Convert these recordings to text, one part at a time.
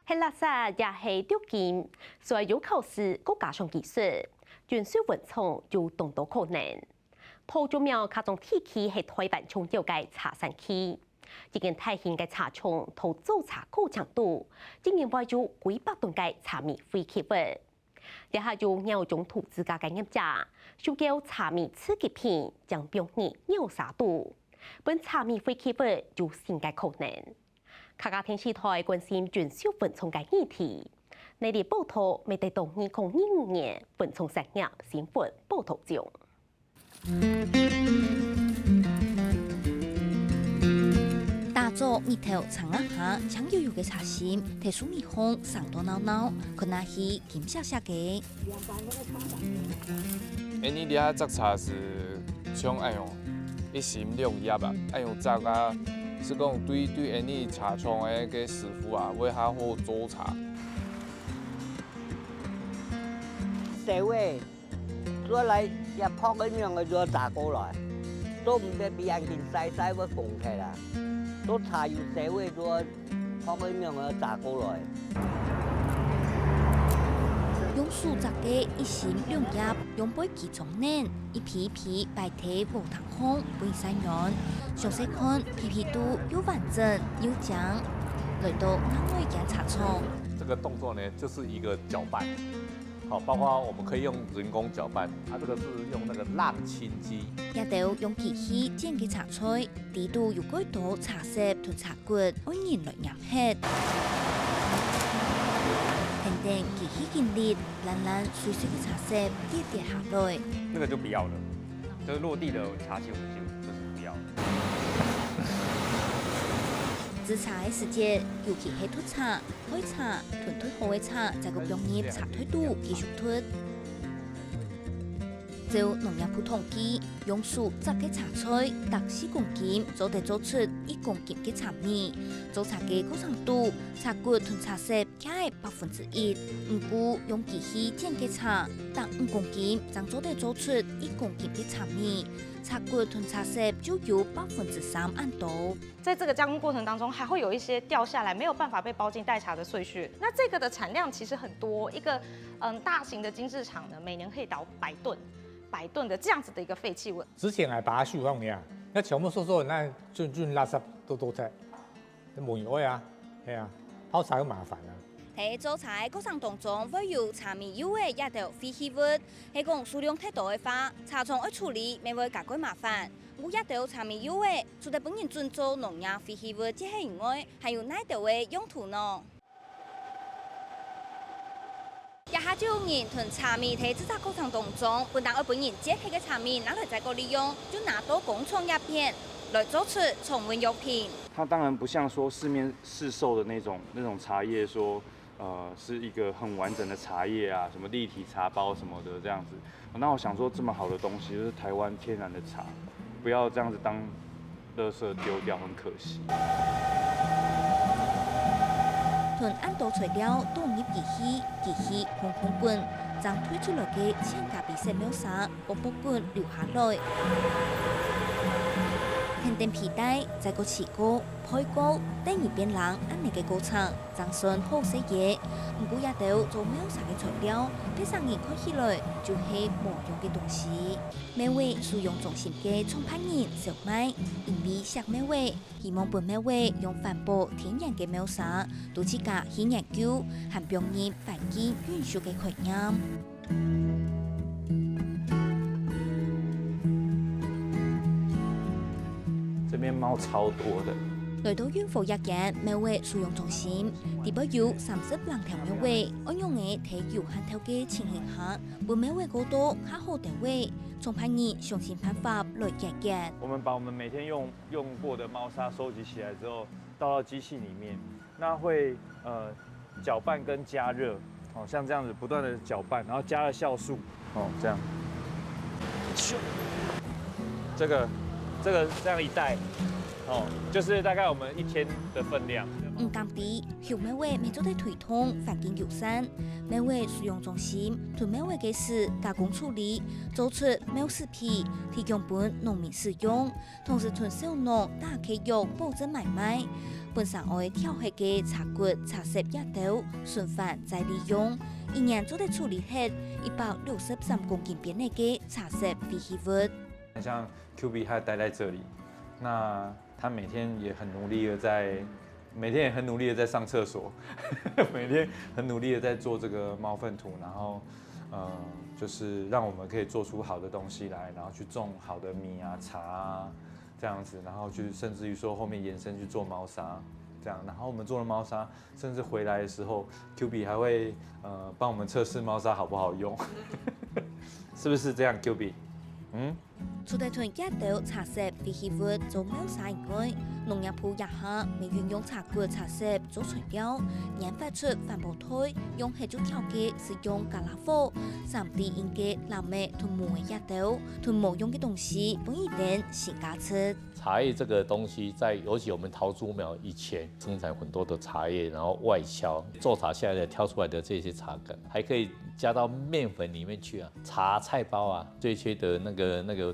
黑垃圾也是丢金，所以有考试国家上技术，全数vận送有动多可能。葡萄苗卡种天气係台灣重要嘅茶山區，一間大型嘅茶廠投做茶高強度，今年為咗幾百噸嘅茶米廢棄物。底下有鳥種投資家嘅業者，收購茶米刺激品，將表現鳥殺度，本茶米廢棄物有新嘅可能。客家電視台關心全數vận送嘅議題，內地報道未得到2025年vận送產業新聞報道中。大早日頭長壓下，搶悠悠嘅茶心，睇數霓虹上多鬧鬧，佢那係金閃閃嘅。你哋喺摘茶時，像哎呦，一心兩業啊，哎呦摘啊，是講對你茶廠嘅個師傅啊，會較好做茶。社會做嚟一泡咁樣嘅做茶過來，都唔得俾人見曬會拱起啦。都茶要社會做泡咁樣嘅茶過來。用樹摘嘅一心兩業，用杯幾種嫩，一批批白體無糖空，半山軟。詳細看批度又完整又強，來到南外間茶廠。這個動作呢，就是一個攪拌。好，包括我們可以用人工攪拌，它這個是用那個浪青機。也都用機器煎嘅茶菜，地度有幾多茶葉同茶骨，按人來飲吃。肯定機器經歷，爛碎碎嘅茶葉跌下來。那個就不要了，就是落地的茶器我們就是不要了。製茶嘅時節，尤其係脫茶、開茶、囤脫好嘅茶，在個工業茶推度繼續脫。就農業部統計，用樹摘嘅茶菜達4公斤，就得做出1公斤嘅茶米。做茶嘅高長度，茶骨同茶葉只係1%。唔過用機器煎嘅茶達5公斤，就做得做出1公斤嘅茶米。茶骨同茶葉就有3%按多。在這個加工過程當中，還會有一些掉下來沒有辦法被包進代茶的碎屑。那這個的產量其實很多，一個大型的精製廠呢，每年可以倒100噸的這樣子的一個廢棄物。之前還把它收放呀，那全部收那就垃圾都在，冇用啊，係啊，泡茶很麻煩啊。喺做茶嘅過程當中，會有茶米油嘅一條廢棄物，係講數量太多嘅話，茶廠要處理，咪會加貴麻煩。有一條茶米油嘅，除咗本人專做農業廢棄物之以外，還有哪條嘅用途呢？一下就有人同茶米喺製作過程當中，本來本人接起嘅茶米拿來再個利用，就拿到工廠入邊來做出重運用品。它當然不像說市面市售的那種茶葉說。是一個很完整的茶葉啊，什麼立體茶包什麼的這樣子。那我想說，這麼好的東西就是台灣天然的茶，不要這樣子當垃圾丟掉，很可惜。同按道材料倒入機器烘滾，將推出來嘅千家比色秒殺，薄滾留下來。肯定皮帶，再個起鍋、開鍋，第二邊冷按你嘅過程，增順好些嘢。唔過也到做秒殺嘅材料，俾生意看起來就係冇用嘅東西。每位使用中心嘅創辦人小麥，因為食每位，希望本每位用環保天然嘅秒殺，都自家去研究，含表現環境允許嘅概念。這邊貓超多的。來到遠福一間美味使用中心，地表有32條美味，按用嘅睇有限條嘅情形下，本美味過多，較好地位，從派你相信辦法來解決。我們把我們每天用過的貓砂收集起來之後，倒到機器裡面，那會攪拌跟加熱，哦，像這樣子不斷的攪拌，然後加了酵素，哦，這樣。這樣一袋。哦，就是大概我們1天的分量。唔甘地，小美味未做得推動環境友善，美味使用中心同美味嘅事加工處理，做出美食品提供俾農民使用，同時從小農打企業保證買賣。本身愛挑起嘅茶骨、茶葉一豆，循環再利用，一年就得處理hết 163公斤邊內嘅茶葉廢棄物。像 QB 他待在这里，那他每天也很努力的在上厕所，每天很努力的在做这个猫粪土，然后就是让我们可以做出好的东西来，然后去种好的米啊、茶啊这样子，然后去甚至于说后面延伸去做猫砂。这样，然后我们做了猫砂，甚至回来的时候 ，QB 还会帮我们测试猫砂好不好用，是不是这样 ，QB？ 除咗囤一豆茶葉廢棄物做貓砂以外，農業部一下未運用茶骨、茶葉做材料，研發出環保袋，用黑竹條嘅使用咖喱火，3D 印嘅藍莓同木嘅一豆，同冇用嘅東西不一定是假設。茶叶这个东西尤其我们桃竹苗以前生产很多的茶叶，然后外销做茶下来挑出来的这些茶梗，还可以加到面粉里面去啊，茶菜包啊，最缺的那个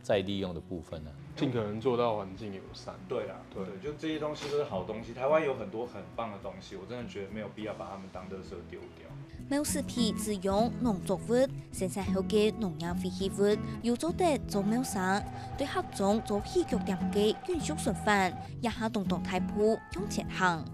再利用的部分呢、尽可能做到环境友善。对啦，对，就这些东西都是好东西。台湾有很多很棒的东西，我真的觉得没有必要把它们当垃圾丢掉。貓屎皮只用農作物生產後嘅農業廢棄物，要做得做貓砂，對黑種做戲劇點嘅運輸循環，一下動態鋪向前行。